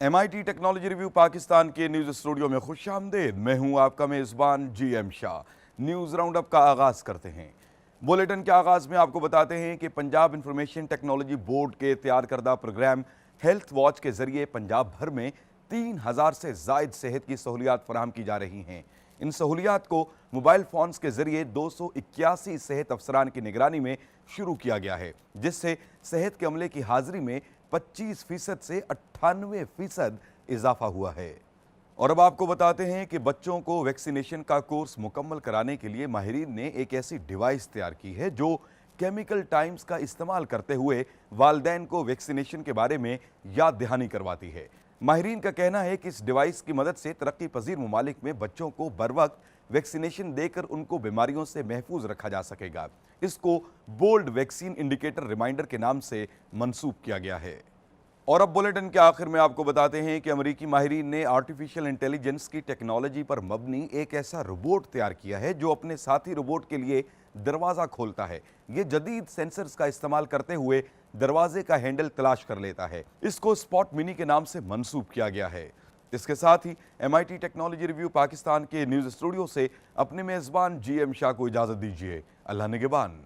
MIT technology review Pakistan के news studio में खुश आमदेद। मैं हूं आपका मेज़बान GM Shah. News round up का आगाज़ करते हैं। बुलेटिन के आगाज़ में आपको बताते हैं कि पंजाब इंफॉर्मेशन टेक्नोलॉजी बोर्ड के तैयार करदा प्रोग्राम हेल्थ वॉच के ज़रिए पंजाब भर में 3000 से ज़ायद सेहत की सहूलियात फराहम की जा रही हैं। इन सहूलियात को मोबाइल फ़ोन्स के ज़रिए 281 सेहत अफसरान की निगरानी में शुरू किया गया है, जिससे सेहत के अमले की हाज़िरी में 25% से 98% इजाफा हुआ है। और अब आपको बताते हैं कि बच्चों को वैक्सीनेशन का कोर्स मुकम्मल कराने के लिए माहिरीन ने एक ऐसी डिवाइस तैयार की है जो केमिकल टाइम्स का इस्तेमाल करते हुए वालिदैन को वैक्सीनेशन के बारे में याद दहानी करवाती है। माहिरीन का कहना है कि इस डिवाइस की मदद से तरक्की पजीर ममालिक में बच्चों को बर वक्त वैक्सीनेशन देकर उनको बीमारियों से महफूज रखा जा सकेगा। इसको बोल्ड वैक्सीन इंडिकेटर रिमाइंडर के नाम से मंसूब किया गया है। और अब बुलेटिन के आखिर में आपको बताते हैं कि अमेरिकी माहिरीन ने आर्टिफिशियल इंटेलिजेंस की टेक्नोलॉजी पर मबनी एक ऐसा रोबोट तैयार किया है जो अपने साथी रोबोट के लिए दरवाज़ा खोलता है। ये जदीद सेंसर्स का इस्तेमाल करते हुए दरवाजे का हैंडल तलाश कर लेता है। इसको स्पॉट मिनी के नाम से मंसूब किया गया है। इसके साथ ही MIT टेक्नोलॉजी रिव्यू पाकिस्तान के न्यूज़ स्टूडियो से अपने मेज़बान GM शाह को इजाज़त दीजिए। अल्लाह निगहबान।